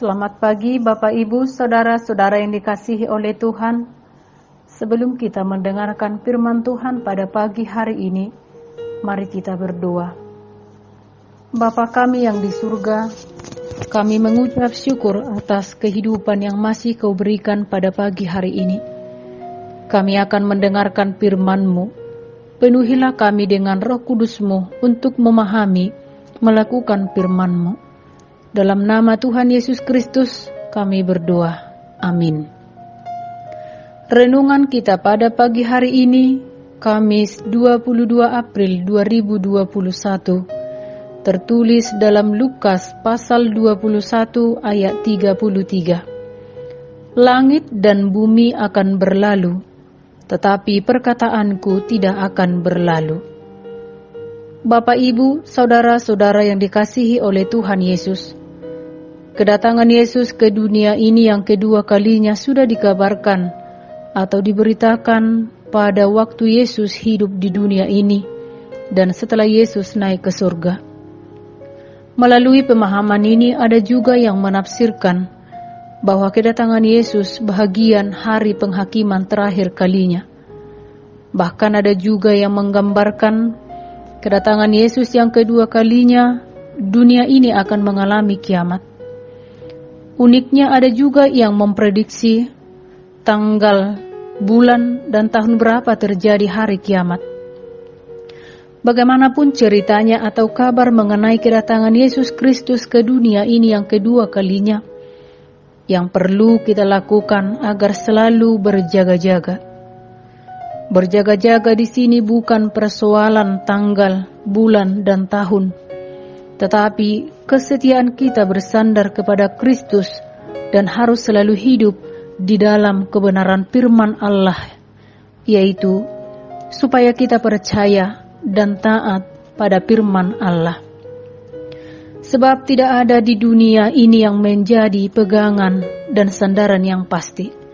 Selamat pagi Bapak Ibu, Saudara-saudara yang dikasihi oleh Tuhan. Sebelum kita mendengarkan firman Tuhan pada pagi hari ini, mari kita berdoa. Bapa kami yang di surga, kami mengucap syukur atas kehidupan yang masih Kau berikan pada pagi hari ini. Kami akan mendengarkan firman-Mu. Penuhilah kami dengan Roh Kudus-Mu untuk memahami, melakukan firman-Mu. Dalam nama Tuhan Yesus Kristus kami berdoa. Amin. Renungan kita pada pagi hari ini, Kamis 22 April 2021, tertulis dalam Lukas pasal 21 ayat 33. Langit dan bumi akan berlalu, tetapi perkataanku tidak akan berlalu. Bapak, Ibu, saudara-saudara yang dikasihi oleh Tuhan Yesus, kedatangan Yesus ke dunia ini yang kedua kalinya sudah dikabarkan atau diberitakan pada waktu Yesus hidup di dunia ini dan setelah Yesus naik ke surga. Melalui pemahaman ini ada juga yang menafsirkan bahwa kedatangan Yesus bahagian hari penghakiman terakhir kalinya. Bahkan ada juga yang menggambarkan kedatangan Yesus yang kedua kalinya, dunia ini akan mengalami kiamat. Uniknya ada juga yang memprediksi tanggal, bulan, dan tahun berapa terjadi hari kiamat. Bagaimanapun ceritanya atau kabar mengenai kedatangan Yesus Kristus ke dunia ini yang kedua kalinya, yang perlu kita lakukan agar selalu berjaga-jaga. Berjaga-jaga di sini bukan persoalan tanggal, bulan, dan tahun, tetapi kesetiaan kita bersandar kepada Kristus dan harus selalu hidup di dalam kebenaran firman Allah, yaitu supaya kita percaya dan taat pada firman Allah. Sebab tidak ada di dunia ini yang menjadi pegangan dan sandaran yang pasti.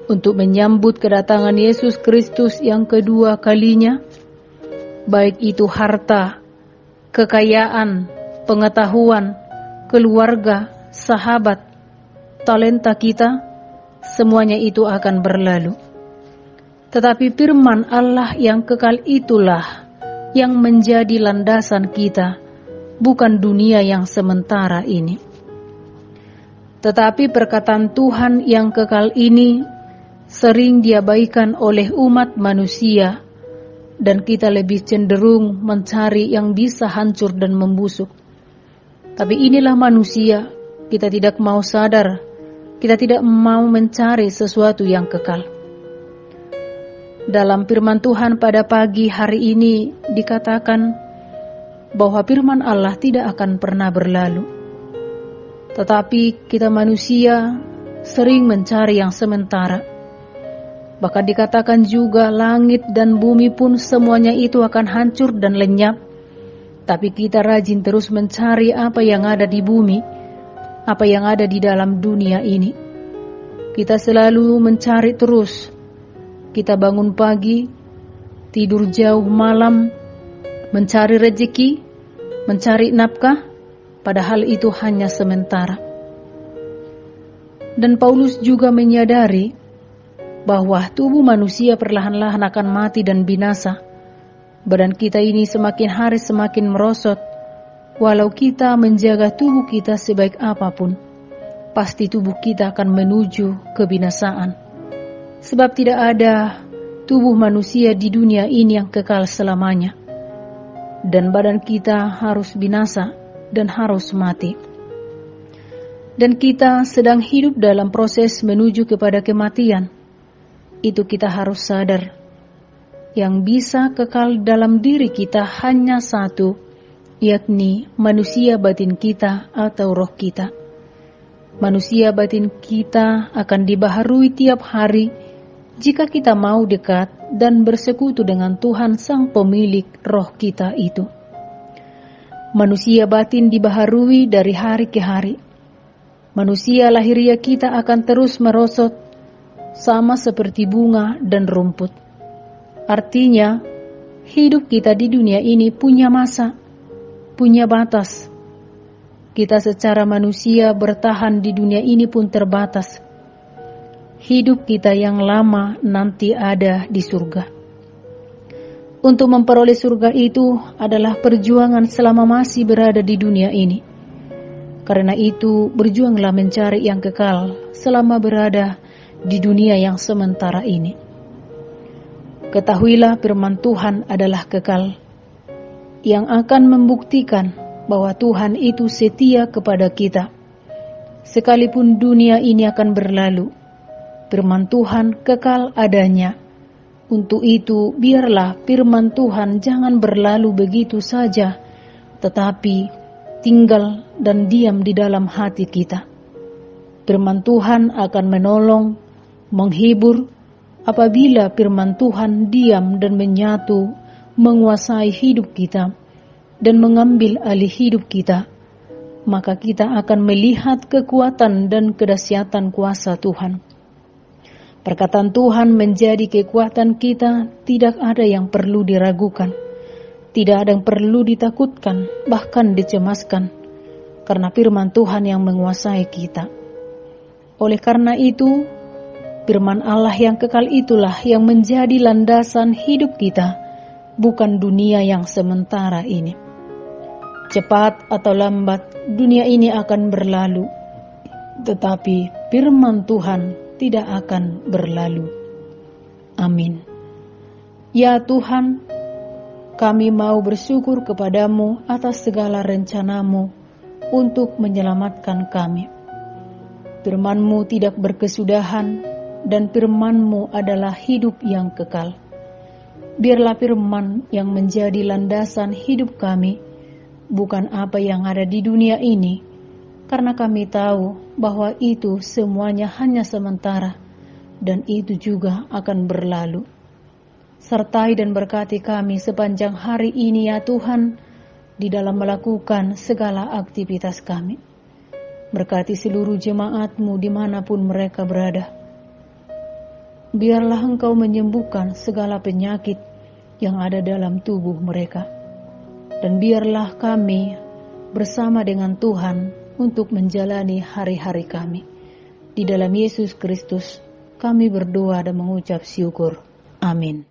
Untuk menyambut kedatangan Yesus Kristus yang kedua kalinya, baik itu harta, kekayaan, pengetahuan, keluarga, sahabat, talenta kita, semuanya itu akan berlalu. Tetapi firman Allah yang kekal itulah yang menjadi landasan kita, bukan dunia yang sementara ini. Tetapi perkataan Tuhan yang kekal ini sering diabaikan oleh umat manusia, dan kita lebih cenderung mencari yang bisa hancur dan membusuk. Tapi inilah manusia, kita tidak mau sadar, kita tidak mau mencari sesuatu yang kekal. Dalam firman Tuhan pada pagi hari ini dikatakan bahwa firman Allah tidak akan pernah berlalu. Tetapi kita manusia sering mencari yang sementara. Bahkan dikatakan juga langit dan bumi pun semuanya itu akan hancur dan lenyap. Tapi kita rajin terus mencari apa yang ada di bumi, apa yang ada di dalam dunia ini. Kita selalu mencari terus. Kita bangun pagi, tidur jauh malam, mencari rezeki, mencari nafkah, padahal itu hanya sementara. Dan Paulus juga menyadari bahwa tubuh manusia perlahan-lahan akan mati dan binasa. Badan kita ini semakin hari semakin merosot. Walau kita menjaga tubuh kita sebaik apapun, pasti tubuh kita akan menuju kebinasaan. Sebab tidak ada tubuh manusia di dunia ini yang kekal selamanya. Dan badan kita harus binasa dan harus mati. Dan kita sedang hidup dalam proses menuju kepada kematian. Itu kita harus sadar. Yang bisa kekal dalam diri kita hanya satu, yakni manusia batin kita atau roh kita. Manusia batin kita akan dibaharui tiap hari jika kita mau dekat dan bersekutu dengan Tuhan Sang Pemilik roh kita itu. Manusia batin dibaharui dari hari ke hari. Manusia lahiriah kita akan terus merosot, sama seperti bunga dan rumput. Artinya, hidup kita di dunia ini punya masa, punya batas. kita secara manusia bertahan di dunia ini pun terbatas. Hidup kita yang lama nanti ada di surga. Untuk memperoleh surga itu adalah perjuangan selama masih berada di dunia ini. Karena itu, berjuanglah mencari yang kekal selama berada di dunia yang sementara ini. Ketahuilah firman Tuhan adalah kekal, yang akan membuktikan bahwa Tuhan itu setia kepada kita. Sekalipun dunia ini akan berlalu, firman Tuhan kekal adanya. Untuk itu, biarlah firman Tuhan jangan berlalu begitu saja, tetapi tinggal dan diam di dalam hati kita. Firman Tuhan akan menolong, menghibur, apabila firman Tuhan diam dan menyatu, menguasai hidup kita, dan mengambil alih hidup kita, maka kita akan melihat kekuatan dan kedahsyatan kuasa Tuhan. Perkataan Tuhan menjadi kekuatan kita, tidak ada yang perlu diragukan, tidak ada yang perlu ditakutkan, bahkan dicemaskan, karena firman Tuhan yang menguasai kita. Oleh karena itu, firman Allah yang kekal itulah yang menjadi landasan hidup kita, bukan dunia yang sementara ini. Cepat atau lambat, dunia ini akan berlalu, tetapi firman Tuhan tidak akan berlalu. Amin. Ya Tuhan, kami mau bersyukur kepadamu atas segala rencanamu untuk menyelamatkan kami. Firman-Mu tidak berkesudahan, dan firman-Mu adalah hidup yang kekal. Biarlah firman yang menjadi landasan hidup kami, bukan apa yang ada di dunia ini, karena kami tahu bahwa itu semuanya hanya sementara, dan itu juga akan berlalu. Sertai dan berkati kami sepanjang hari ini ya Tuhan, di dalam melakukan segala aktivitas kami. Berkati seluruh jemaat-Mu dimanapun mereka berada. Biarlah Engkau menyembuhkan segala penyakit yang ada dalam tubuh mereka. Dan biarlah kami bersama dengan Tuhan untuk menjalani hari-hari kami. Di dalam Yesus Kristus kami berdoa dan mengucap syukur. Amin.